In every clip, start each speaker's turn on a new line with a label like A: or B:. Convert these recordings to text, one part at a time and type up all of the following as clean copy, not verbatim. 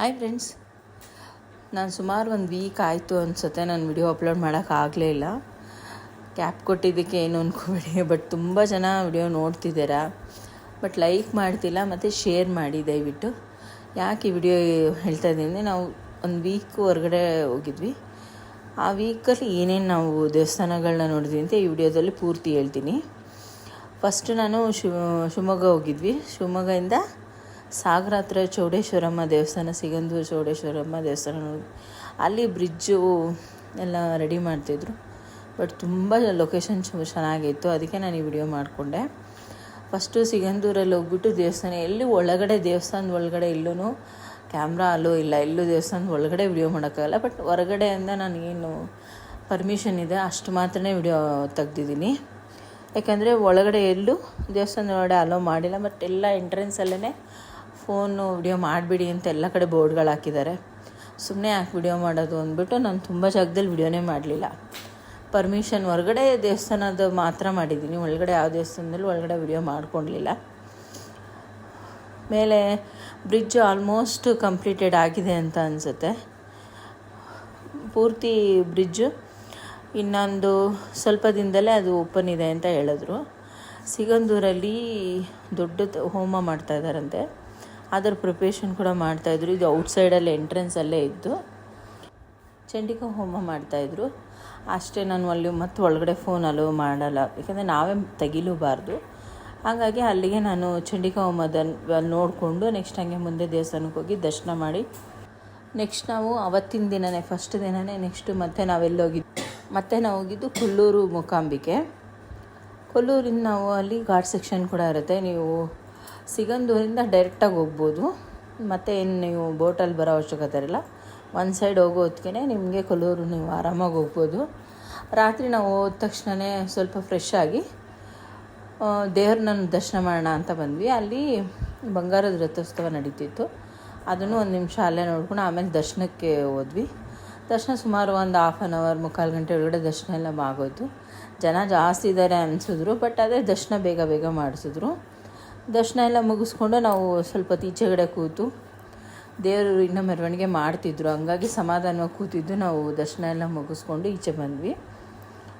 A: Hi friends, ನಾನು ಸುಮಾರು ಒಂದು ವೀಕ್ ಆಯಿತು ಅನಿಸುತ್ತೆ ನಾನು ವಿಡಿಯೋ ಅಪ್ಲೋಡ್ ಮಾಡೋಕ್ಕಾಗಲೇ ಇಲ್ಲ. ಕ್ಯಾಪ್ ಕೊಟ್ಟಿದ್ದಕ್ಕೆ ಏನು ಅಂದ್ಕೋಬೇಡಿ, ಬಟ್ ತುಂಬ ಜನ ವಿಡಿಯೋ ನೋಡ್ತಿದ್ದೀರಾ, ಬಟ್ ಲೈಕ್ ಮಾಡ್ತಿಲ್ಲ ಮತ್ತು ಶೇರ್ ಮಾಡಿ ದಯವಿಟ್ಟು. ಯಾಕೆ ಈ ವಿಡಿಯೋ ಹೇಳ್ತಾ ಇದ್ದೀನಿ, ನಾವು ಒಂದು ವೀಕ್ ಹೊರಗಡೆ ಹೋಗಿದ್ವಿ. ಆ ವೀಕಲ್ಲಿ ಏನೇನು ನಾವು ದೇವಸ್ಥಾನಗಳನ್ನ ನೋಡಿದ್ವಿ ಅಂತ ಈ ವಿಡಿಯೋದಲ್ಲಿ ಪೂರ್ತಿ ಹೇಳ್ತೀನಿ. ಫಸ್ಟು ನಾನು ಶಿವಮೊಗ್ಗ ಹೋಗಿದ್ವಿ. ಶಿವಮೊಗ್ಗದಿಂದ ಸಾಗರ ಹತ್ರ ಚೌಡೇಶ್ವರಮ್ಮ ದೇವಸ್ಥಾನ, ಸಿಗಂದೂರು ಚೌಡೇಶ್ವರಮ್ಮ ದೇವಸ್ಥಾನ ನೋಡಿ, ಅಲ್ಲಿ ಬ್ರಿಡ್ಜು ಎಲ್ಲ ರೆಡಿ ಮಾಡ್ತಿದ್ರು. ಬಟ್ ತುಂಬ ಲೊಕೇಶನ್ ಚೆನ್ನಾಗಿತ್ತು, ಅದಕ್ಕೆ ನಾನು ಈ ವಿಡಿಯೋ ಮಾಡಿಕೊಂಡೆ. ಫಸ್ಟು ಸಿಗಂದೂರಲ್ಲಿ ಹೋಗ್ಬಿಟ್ಟು ದೇವಸ್ಥಾನ, ಎಲ್ಲಿ ಒಳಗಡೆ ದೇವಸ್ಥಾನದ ಒಳಗಡೆ ಎಲ್ಲೂ ಕ್ಯಾಮ್ರಾ ಅಲ್ಲೂ ಇಲ್ಲ, ಎಲ್ಲೂ ದೇವಸ್ಥಾನದ ಒಳಗಡೆ ವಿಡಿಯೋ ಮಾಡೋಕ್ಕಾಗಲ್ಲ. ಬಟ್ ಹೊರಗಡೆಯಿಂದ ನಾನು ಏನು ಪರ್ಮಿಷನ್ ಇದೆ ಅಷ್ಟು ಮಾತ್ರನೇ ವಿಡಿಯೋ ತೆಗ್ದಿದ್ದೀನಿ. ಯಾಕಂದರೆ ಒಳಗಡೆ ಎಲ್ಲೂ ದೇವಸ್ಥಾನದ ಒಳಗಡೆ ಅಲೋ ಮಾಡಿಲ್ಲ. ಬಟ್ ಎಲ್ಲ ಎಂಟ್ರೆನ್ಸಲ್ಲೇ ಫೋನು ವಿಡಿಯೋ ಮಾಡಿಬಿಡಿ ಅಂತ ಎಲ್ಲ ಕಡೆ ಬೋರ್ಡ್ಗಳು ಹಾಕಿದ್ದಾರೆ. ಸುಮ್ಮನೆ ಯಾಕೆ ವಿಡಿಯೋ ಮಾಡೋದು ಅಂದ್ಬಿಟ್ಟು ನಾನು ತುಂಬ ಜಾಗದಲ್ಲಿ ವಿಡಿಯೋನೇ ಮಾಡಲಿಲ್ಲ. ಪರ್ಮಿಷನ್ ಹೊರಗಡೆ ದೇವಸ್ಥಾನದ ಮಾತ್ರ ಮಾಡಿದ್ದೀನಿ, ಒಳಗಡೆ ಯಾವ ದೇವಸ್ಥಾನದಲ್ಲೂ ಒಳಗಡೆ ವಿಡಿಯೋ ಮಾಡ್ಕೊಳ್ಲಿಲ್ಲ. ಮೇಲೆ ಬ್ರಿಡ್ಜ್ ಆಲ್ಮೋಸ್ಟ್ ಕಂಪ್ಲೀಟೆಡ್ ಆಗಿದೆ ಅಂತ ಅನಿಸುತ್ತೆ. ಪೂರ್ತಿ ಬ್ರಿಡ್ಜು ಇನ್ನೊಂದು ಸ್ವಲ್ಪ ದಿನದಲ್ಲೇ ಅದು ಓಪನ್ ಇದೆ ಅಂತ ಹೇಳಿದ್ರು. ಸಿಗಂದೂರಲ್ಲಿ ದೊಡ್ಡ ಹೋಮ ಮಾಡ್ತಾಯಿದ್ದಾರಂತೆ, ಅದರ ಪ್ರಿಪ್ರೇಷನ್ ಕೂಡ ಮಾಡ್ತಾಯಿದ್ರು. ಇದು ಔಟ್ಸೈಡಲ್ಲಿ ಎಂಟ್ರೆನ್ಸಲ್ಲೇ ಇದ್ದು ಚಂಡಿಕಾ ಹೋಮ ಮಾಡ್ತಾಯಿದ್ರು ಅಷ್ಟೇ. ನಾನು ಅಲ್ಲಿ ಮತ್ತು ಒಳಗಡೆ ಫೋನ್ ಅಲೋ ಮಾಡಲ್ಲ, ಯಾಕಂದರೆ ನಾವೇ ತೆಗಿಲೂಬಾರ್ದು. ಹಾಗಾಗಿ ಅಲ್ಲಿಗೆ ನಾನು ಚಂಡಿಕಾ ಹೋಮದ ನೋಡಿಕೊಂಡು ನೆಕ್ಸ್ಟ್ ಹಂಗೆ ಮುಂದೆ ದೇವಸ್ಥಾನಕ್ಕೆ ಹೋಗಿ ದರ್ಶನ ಮಾಡಿ, ನೆಕ್ಸ್ಟ್ ನಾವು ಅವತ್ತಿನ ದಿನವೇ ಫಸ್ಟ್ ದಿನವೇ ನೆಕ್ಸ್ಟು ಮತ್ತೆ ನಾವು ಹೋಗಿದ್ದು ಕೊಲ್ಲೂರು ಮೂಕಾಂಬಿಕೆ. ಕೊಲ್ಲೂರಿಂದ ನಾವು ಅಲ್ಲಿ ಘಾಟ್ ಸೆಕ್ಷನ್ ಕೂಡ ಇರುತ್ತೆ. ನೀವು ಸಿಗಂದೂರಿಂದ ಡೈರೆಕ್ಟಾಗಿ ಹೋಗ್ಬೋದು, ಮತ್ತು ಏನು ನೀವು ಬೋಟಲ್ಲಿ ಬರೋ ಅವಶ್ಯಕತೆ ಇರಲ್ಲ. ಒಂದು ಸೈಡ್ ಹೋಗೋ ಹೊತ್ತಿಗೆ ನಿಮಗೆ ಕೊಲ್ಲೂರು ನೀವು ಆರಾಮಾಗಿ ಹೋಗ್ಬೋದು. ರಾತ್ರಿ ನಾವು ಹೋದ ತಕ್ಷಣವೇ ಸ್ವಲ್ಪ ಫ್ರೆಶ್ ಆಗಿ ದೇವ್ರನ್ನ ದರ್ಶನ ಮಾಡೋಣ ಅಂತ ಬಂದ್ವಿ. ಅಲ್ಲಿ ಬಂಗಾರದ ರಥೋತ್ಸವ ನಡೀತಿತ್ತು, ಅದನ್ನು ಒಂದು ನಿಮಿಷ ಅಲ್ಲೇ ನೋಡ್ಕೊಂಡು ಆಮೇಲೆ ದರ್ಶನಕ್ಕೆ ಹೋದ್ವಿ. ದರ್ಶನ ಸುಮಾರು ಒಂದು 1/2 hour 3/4 ಗಂಟೆ ಒಳಗಡೆ ದರ್ಶನ ಎಲ್ಲ ಆಗೋಯ್ತು. ಜನ ಜಾಸ್ತಿ ಇದ್ದಾರೆ ಅನಿಸಿದ್ರು, ಬಟ್ ಅದೇ ದರ್ಶನ ಬೇಗ ಮಾಡಿಸಿದ್ರು. ದರ್ಶನ ಎಲ್ಲ ಮುಗಿಸ್ಕೊಂಡು ನಾವು ಸ್ವಲ್ಪ ಈಚೆಗಡೆ ಕೂತು, ದೇವರು ಇನ್ನೂ ಮೆರವಣಿಗೆ ಮಾಡ್ತಿದ್ರು, ಹಂಗಾಗಿ ಸಮಾಧಾನವಾಗಿ ಕೂತಿದ್ದು. ನಾವು ದರ್ಶನ ಎಲ್ಲ ಮುಗಿಸ್ಕೊಂಡು ಈಚೆ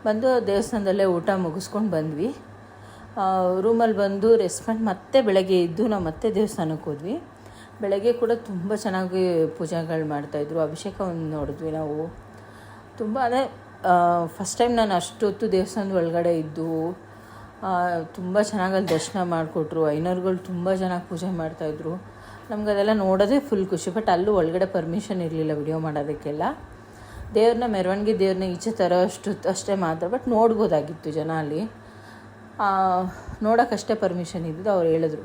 A: ಬಂದು ದೇವಸ್ಥಾನದಲ್ಲೇ ಊಟ ಮುಗಿಸ್ಕೊಂಡು ಬಂದ್ವಿ. ರೂಮಲ್ಲಿ ಬಂದು ರೆಸ್ಟ್ ಮಾಡಿ ಮತ್ತೆ ಬೆಳಗ್ಗೆ ಇದ್ದು ನಾವು ಮತ್ತೆ ದೇವಸ್ಥಾನಕ್ಕೆ ಹೋದ್ವಿ. ಬೆಳಗ್ಗೆ ಕೂಡ ತುಂಬ ಚೆನ್ನಾಗಿ ಪೂಜೆಗಳು ಮಾಡ್ತಾಯಿದ್ರು. ಅಭಿಷೇಕ ಒಂದು ನೋಡಿದ್ವಿ ನಾವು. ತುಂಬ ಅದೇ ಫಸ್ಟ್ ಟೈಮ್ ನಾನು ಅಷ್ಟೊತ್ತು ದೇವಸ್ಥಾನದ ಒಳಗಡೆ ಇದ್ದು ತುಂಬ ಚೆನ್ನಾಗಿ ಅಲ್ಲಿ ದರ್ಶನ ಮಾಡಿಕೊಟ್ರು. ಐನೋರುಗಳು ತುಂಬ ಚೆನ್ನಾಗಿ ಪೂಜೆ ಮಾಡ್ತಾಯಿದ್ರು. ನಮ್ಗೆ ಅದೆಲ್ಲ ನೋಡೋದೇ ಫುಲ್ ಖುಷಿ. ಬಟ್ ಅಲ್ಲೂ ಒಳಗಡೆ ಪರ್ಮಿಷನ್ ಇರಲಿಲ್ಲ ವಿಡಿಯೋ ಮಾಡೋದಕ್ಕೆಲ್ಲ. ದೇವ್ರನ್ನ ಮೆರವಣಿಗೆ ದೇವ್ರನ್ನ ಈಚೆ ತರೋ ಅಷ್ಟೇ ಮಾತ್ರ. ಬಟ್ ನೋಡ್ಬೋದಾಗಿತ್ತು ಜನ ಅಲ್ಲಿ, ನೋಡೋಕ್ಕಷ್ಟೇ ಪರ್ಮಿಷನ್ ಇದ್ದಿದ್ದು. ಅವ್ರು ಹೇಳಿದ್ರು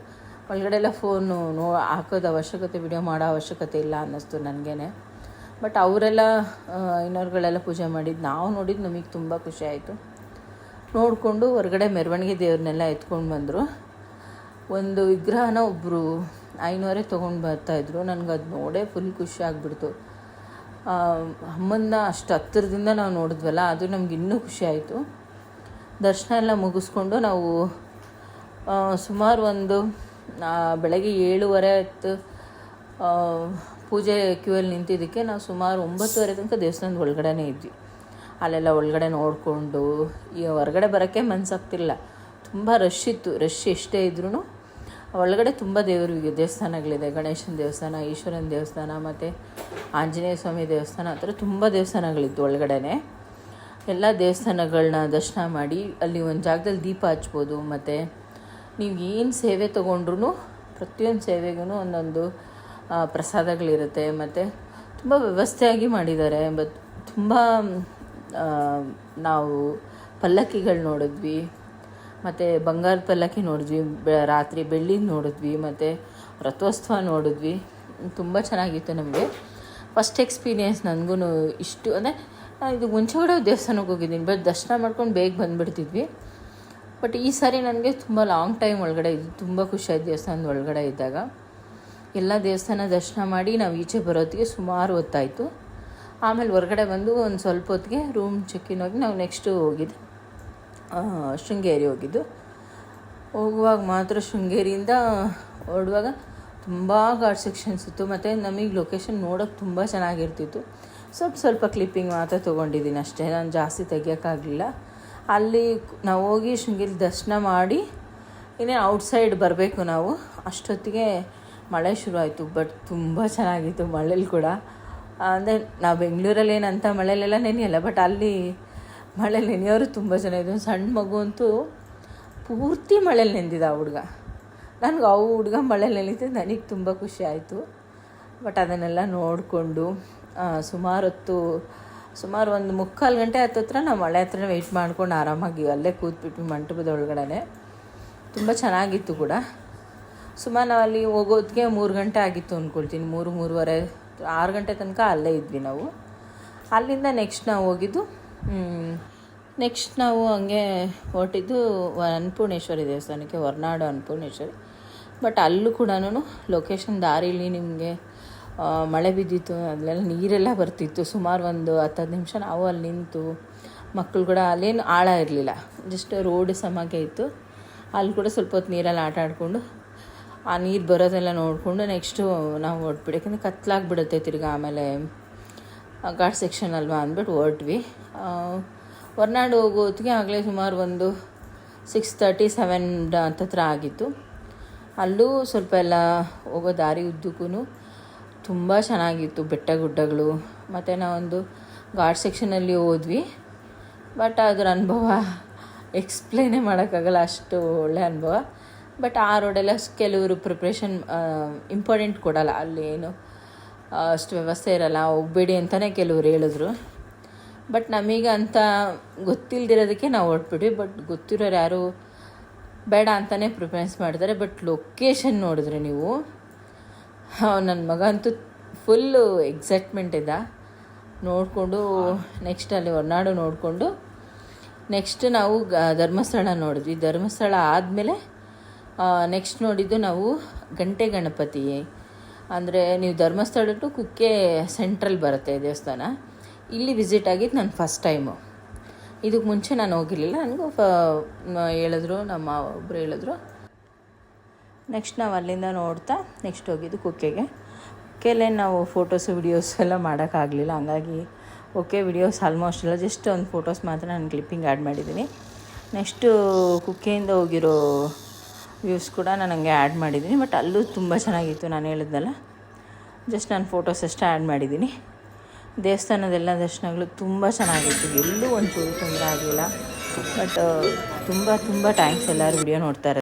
A: ಒಳಗಡೆ ಎಲ್ಲ ಫೋನು ಹಾಕೋದು ಅವಶ್ಯಕತೆ, ವಿಡಿಯೋ ಮಾಡೋ ಅವಶ್ಯಕತೆ ಇಲ್ಲ ಅನ್ನಿಸ್ತು ನನಗೇ. ಬಟ್ ಅವರೆಲ್ಲ ಐನೋರುಗಳೆಲ್ಲ ಪೂಜೆ ಮಾಡಿದ್ದು ನಾವು ನೋಡಿದ್ದು ನಮಗೆ ತುಂಬ ಖುಷಿ ಆಯಿತು. ನೋಡಿಕೊಂಡು ಹೊರಗಡೆ ಮೆರವಣಿಗೆ ದೇವ್ರನ್ನೆಲ್ಲ ಎತ್ಕೊಂಡು ಬಂದರು. ಒಂದು ವಿಗ್ರಹನ ಒಬ್ಬರು 500 ತೊಗೊಂಡು ಬರ್ತಾಯಿದ್ರು. ನನಗೆ ಅದು ನೋಡೇ ಫುಲ್ ಖುಷಿ ಆಗಿಬಿಡ್ತು. ಅಮ್ಮನ್ನ ಅಷ್ಟು ಹತ್ತಿರದಿಂದ ನಾವು ನೋಡಿದ್ವಲ್ಲ, ಅದು ನಮ್ಗೆ ಇನ್ನೂ ಖುಷಿ ಆಯಿತು. ದರ್ಶನ ಎಲ್ಲ ಮುಗಿಸ್ಕೊಂಡು ನಾವು ಸುಮಾರು ಒಂದು ಬೆಳಗ್ಗೆ 7:30 ಪೂಜೆ ಕ್ಯೂಯಲ್ಲಿ ನಿಂತಿದ್ದಕ್ಕೆ ನಾವು ಸುಮಾರು 9:30 ತನಕ ದೇವಸ್ಥಾನದ ಒಳಗಡೆನೇ ಇದ್ವಿ. ಅಲ್ಲೆಲ್ಲ ಒಳಗಡೆ ನೋಡಿಕೊಂಡು ಈ ಹೊರಗಡೆ ಬರೋಕ್ಕೆ ಮನಸ್ಸಾಗ್ತಿಲ್ಲ, ತುಂಬ ರಶ್ ಇತ್ತು. ರಶ್ ಎಷ್ಟೇ ಇದ್ರೂ ಒಳಗಡೆ ತುಂಬ ದೇವಸ್ಥಾನಗಳಿದೆ. ಗಣೇಶನ ದೇವಸ್ಥಾನ, ಈಶ್ವರನ ದೇವಸ್ಥಾನ ಮತ್ತು ಆಂಜನೇಯ ಸ್ವಾಮಿ ದೇವಸ್ಥಾನ, ಆ ಥರ ತುಂಬ ದೇವಸ್ಥಾನಗಳಿತ್ತು ಒಳಗಡೆ. ಎಲ್ಲ ದೇವಸ್ಥಾನಗಳನ್ನ ದರ್ಶನ ಮಾಡಿ ಅಲ್ಲಿ ಒಂದು ಜಾಗದಲ್ಲಿ ದೀಪ ಹಚ್ಬೋದು. ಮತ್ತು ನೀವು ಏನು ಸೇವೆ ತೊಗೊಂಡ್ರೂ ಪ್ರತಿಯೊಂದು ಸೇವೆಗೂ ಒಂದೊಂದು ಪ್ರಸಾದಗಳಿರುತ್ತೆ. ಮತ್ತು ತುಂಬ ವ್ಯವಸ್ಥೆಯಾಗಿ ಮಾಡಿದ್ದಾರೆ. ತುಂಬ ನಾವು ಪಲ್ಲಕ್ಕಿಗಳು ನೋಡಿದ್ವಿ, ಮತ್ತು ಬಂಗಾರದ ಪಲ್ಲಕ್ಕಿ ನೋಡಿದ್ವಿ, ರಾತ್ರಿ ಬೆಳ್ಳಿದು ನೋಡಿದ್ವಿ, ಮತ್ತು ರಥೋತ್ಸವ ನೋಡಿದ್ವಿ. ತುಂಬ ಚೆನ್ನಾಗಿತ್ತು ನಮಗೆ ಫಸ್ಟ್ ಎಕ್ಸ್ಪೀರಿಯೆನ್ಸ್. ನನಗೂ ಇಷ್ಟು ಅಂದರೆ ಇದು ಮುಂಚೆ ಕೂಡ ದೇವಸ್ಥಾನಕ್ಕೆ ಹೋಗಿದ್ದೀನಿ, ಬಟ್ ದರ್ಶನ ಮಾಡ್ಕೊಂಡು ಬೇಗ ಬಂದುಬಿಡ್ತಿದ್ವಿ. ಬಟ್ ಈ ಸಾರಿ ನನಗೆ ತುಂಬ ಲಾಂಗ್ ಟೈಮ್ ಒಳಗಡೆ ಇದ್ದು ತುಂಬ ಖುಷಿಯಾಯಿತು. ದೇವಸ್ಥಾನದ ಒಳಗಡೆ ಇದ್ದಾಗ ಎಲ್ಲ ದೇವಸ್ಥಾನ ದರ್ಶನ ಮಾಡಿ ನಾವು ಈಚೆ ಬರೋತ್ತಿಗೆ ಸುಮಾರು ಹೊತ್ತಾಯಿತು. ಆಮೇಲೆ ಹೊರಗಡೆ ಬಂದು ಒಂದು ಸ್ವಲ್ಪ ಹೊತ್ತಿಗೆ ರೂಮ್ ಚೆಕ್ಕಿನ್ ಹೋಗಿ ನಾವು ನೆಕ್ಸ್ಟು ಹೋಗಿದ್ದು ಶೃಂಗೇರಿ ಹೋಗಿದ್ದು. ಹೋಗುವಾಗ ಮಾತ್ರ ಶೃಂಗೇರಿಯಿಂದ ಹೊರಡುವಾಗ ತುಂಬ ಘಾಟ್ ಸೆಕ್ಷನ್ಸ್ ಇತ್ತು. ಮತ್ತು ನಮಗೆ ಲೊಕೇಶನ್ ನೋಡೋಕ್ಕೆ ತುಂಬ ಚೆನ್ನಾಗಿರ್ತಿತ್ತು. ಸ್ವಲ್ಪ ಕ್ಲಿಪ್ಪಿಂಗ್ ಮಾತ್ರ ತೊಗೊಂಡಿದ್ದೀನಿ ಅಷ್ಟೇ, ನಾನು ಜಾಸ್ತಿ ತೆಗಿಯೋಕ್ಕಾಗಲಿಲ್ಲ. ಅಲ್ಲಿ ನಾವು ಹೋಗಿ ಶೃಂಗೇರಿ ದರ್ಶನ ಮಾಡಿ ಇನ್ನೇನು ಔಟ್ಸೈಡ್ ಬರಬೇಕು ನಾವು, ಅಷ್ಟೊತ್ತಿಗೆ ಮಳೆ ಶುರುವಾಯಿತು. ಬಟ್ ತುಂಬ ಚೆನ್ನಾಗಿತ್ತು ಮಳೇಲಿ ಕೂಡ. ಅಂದರೆ ನಾವು ಬೆಂಗಳೂರಲ್ಲಿ ಏನಂತ ಮಳೆಯಲ್ಲೆಲ್ಲ ನೆನೆಯಲ್ಲ, ಬಟ್ ಅಲ್ಲಿ ಮಳೇಲಿ ನೆನೆಯೋರು ತುಂಬ ಜನ ಇದ್ದು. ಸಣ್ಣ ಮಗು ಅಂತೂ ಪೂರ್ತಿ ಮಳೇಲಿ ನೆಂದಿದ್ದ ಆ ಹುಡುಗ. ನನಗೆ ಹುಡುಗ ಮಳೇಲಿ ನೆನೀತಿದ್ದು ನನಗೆ ತುಂಬ ಖುಷಿ ಆಯಿತು. ಬಟ್ ಅದನ್ನೆಲ್ಲ ನೋಡಿಕೊಂಡು ಸುಮಾರು ಒಂದು 3/4 ಗಂಟೆ ಹತ್ತತ್ರ ನಾವು ಮಳೆ ಹತ್ರನೇ ವೆಯ್ಟ್ ಮಾಡ್ಕೊಂಡು ಆರಾಮಾಗಿ ಅಲ್ಲೇ ಕೂತ್ಬಿಟ್ವಿ ಮಂಟಪದ ಒಳಗಡೆ. ತುಂಬ ಚೆನ್ನಾಗಿತ್ತು ಕೂಡ. ಸುಮಾರು ನಾವು ಅಲ್ಲಿ ಹೋಗೋದಕ್ಕೆ 3 ಗಂಟೆ ಆಗಿತ್ತು ಅಂದ್ಕೊಳ್ತೀನಿ. 3-3:30 6 ಗಂಟೆ ತನಕ ಅಲ್ಲೇ ಇದ್ವಿ ನಾವು. ಅಲ್ಲಿಂದ ನೆಕ್ಸ್ಟ್ ನಾವು ಹಂಗೆ ಹೊರಟಿದ್ದು ಅನ್ನಪೂರ್ಣೇಶ್ವರಿ ದೇವಸ್ಥಾನಕ್ಕೆ, ಹೊರನಾಡು ಅನ್ನಪೂರ್ಣೇಶ್ವರಿ. ಬಟ್ ಅಲ್ಲೂ ಕೂಡ ಲೊಕೇಶನ್ ದಾರಿಲಿ ನಿಮಗೆ ಮಳೆ ಬಿದ್ದಿತ್ತು, ಅಲ್ಲೆಲ್ಲ ನೀರೆಲ್ಲ ಬರ್ತಿತ್ತು. ಸುಮಾರು ಒಂದು 10 ನಿಮಿಷ ನಾವು ಅಲ್ಲಿ ನಿಂತು, ಮಕ್ಕಳು ಕೂಡ ಅಲ್ಲೇನು ಆಳ ಇರಲಿಲ್ಲ, ಜಸ್ಟ್ ರೋಡ್ ಸಮಾಗೆ ಇತ್ತು. ಅಲ್ಲಿ ಕೂಡ ಸ್ವಲ್ಪ ಹೊತ್ತು ನೀರಲ್ಲಿ ಆಟ ಆಡಿಕೊಂಡು ಆ ನೀರು ಬರೋದೆಲ್ಲ ನೋಡಿಕೊಂಡು ನೆಕ್ಸ್ಟು ನಾವು ಹೊರಟ್ಬಿಡಿ. ಯಾಕೆಂದರೆ ಕತ್ಲಾಗಿಬಿಡುತ್ತೆ ತಿರ್ಗಿ ಆಮೇಲೆ ಘಾಟ್ ಸೆಕ್ಷನ್ ಅಲ್ವಾ ಅಂದ್ಬಿಟ್ಟು ಹೊರಟ್ವಿ. ಹೊರನಾಡು ಹೋಗೋ ಹೊತ್ತಿಗೆ ಆಗಲೇ ಸುಮಾರು ಒಂದು 6:30-7 ಹತ್ತತ್ರ ಆಗಿತ್ತು. ಅಲ್ಲೂ ಸ್ವಲ್ಪ ಎಲ್ಲ ಹೋಗೋ ದಾರಿ ಉದ್ದಕ್ಕೂ ತುಂಬ ಚೆನ್ನಾಗಿತ್ತು, ಬೆಟ್ಟ ಗುಡ್ಡಗಳು. ಮತ್ತು ನಾವೊಂದು ಘಾಟ್ ಸೆಕ್ಷನಲ್ಲಿ ಹೋದ್ವಿ. ಬಟ್ ಅದರ ಅನುಭವ ಎಕ್ಸ್ಪ್ಲೇನೇ ಮಾಡೋಕ್ಕಾಗಲ್ಲ, ಅಷ್ಟು ಒಳ್ಳೆಯ ಅನುಭವ. ಬಟ್ ಆ ರೋಡೆಲ್ಲ ಕೆಲವರು ಪ್ರಿಪ್ರೇಷನ್ ಇಂಪಾರ್ಟೆಂಟ್ ಕೊಡೋಲ್ಲ, ಅಲ್ಲಿ ಏನು ಅಷ್ಟು ವ್ಯವಸ್ಥೆ ಇರೋಲ್ಲ, ಹೋಗಬೇಡಿ ಅಂತಲೇ ಕೆಲವ್ರು ಹೇಳಿದ್ರು. ಬಟ್ ನಮಗೆ ಅಂತ ಗೊತ್ತಿಲ್ಲದಿರೋದಕ್ಕೆ ನಾವು ಹೊರಟ್ಬಿಟ್ವಿ. ಬಟ್ ಗೊತ್ತಿರೋರು ಯಾರು ಬೇಡ ಅಂತಲೇ ಪ್ರಿಫರೆನ್ಸ್ ಮಾಡ್ತಾರೆ. ಬಟ್ ಲೊಕೇಶನ್ ನೋಡಿದ್ರೆ ನೀವು, ನನ್ನ ಮಗ ಅಂತೂ ಫುಲ್ಲು ಎಕ್ಸೈಟ್ಮೆಂಟ್ ಇದ್ದ ನೋಡಿಕೊಂಡು. ನೆಕ್ಸ್ಟ್ ಅಲ್ಲಿ ಹೊರನಾಡು ನೋಡಿಕೊಂಡು ನೆಕ್ಸ್ಟ್ ನಾವು ಧರ್ಮಸ್ಥಳ ನೋಡಿದ್ವಿ. ಧರ್ಮಸ್ಥಳ ಆದಮೇಲೆ ನೆಕ್ಸ್ಟ್ ನೋಡಿದ್ದು ನಾವು ಗಂಟೆ ಗಣಪತಿ. ಅಂದರೆ ನೀವು ಧರ್ಮಸ್ಥಳ ಟು ಕುಕ್ಕೆ ಸೆಂಟ್ರಲ್ ಬರುತ್ತೆ ದೇವಸ್ಥಾನ. ಇಲ್ಲಿ ವಿಸಿಟ್ ಆಗಿದ್ದು ನಾನು ಫಸ್ಟ್ ಟೈಮು. ಇದಕ್ಕೆ ಮುಂಚೆ ನಾನು ಹೋಗಿರಲಿಲ್ಲ, ನನಗೂ ಹೇಳಿದ್ರು, ನಮ್ಮ ಒಬ್ಬರು ಹೇಳಿದ್ರು. ನೆಕ್ಸ್ಟ್ ನಾವು ಅಲ್ಲಿಂದ ನೋಡ್ತಾ ನೆಕ್ಸ್ಟ್ ಹೋಗಿದ್ದು ಕುಕ್ಕೆಗೆ. ನಾವು ಫೋಟೋಸು ವಿಡಿಯೋಸ್ ಎಲ್ಲ ಮಾಡೋಕ್ಕಾಗಲಿಲ್ಲ, ಹಂಗಾಗಿ ಓಕೆ ವಿಡಿಯೋಸ್ ಆಲ್ಮೋಸ್ಟ್ ಎಲ್ಲ ಜಸ್ಟ್ ಒಂದು ಫೋಟೋಸ್ ಮಾತ್ರ ನಾನು ಕ್ಲಿಪ್ಪಿಂಗ್ ಆ್ಯಡ್ ಮಾಡಿದ್ದೀನಿ. ನೆಕ್ಸ್ಟು ಕುಕ್ಕೆಯಿಂದ ಹೋಗಿರೋ ವ್ಯೂಸ್ ಕೂಡ ನಾನು ಹಂಗೆ ಆ್ಯಡ್ ಮಾಡಿದ್ದೀನಿ. ಬಟ್ ಅಲ್ಲೂ ತುಂಬ ಚೆನ್ನಾಗಿತ್ತು, ನಾನು ಹೇಳಿದ್ನಲ್ಲ, ಜಸ್ಟ್ ನಾನು ಫೋಟೋಸ್ ಅಷ್ಟೇ ಆ್ಯಡ್ ಮಾಡಿದ್ದೀನಿ. ದೇವಸ್ಥಾನದೆಲ್ಲ ದರ್ಶನಗಳು ತುಂಬ ಚೆನ್ನಾಗಿತ್ತು, ಎಲ್ಲೂ ಒಂಚೂರು ತೊಂದರೆ ಆಗಲಿಲ್ಲ. ಬಟ್ ತುಂಬ ಥ್ಯಾಂಕ್ಸ್ ಎಲ್ಲರೂ ವಿಡಿಯೋ ನೋಡ್ತಾರೆ.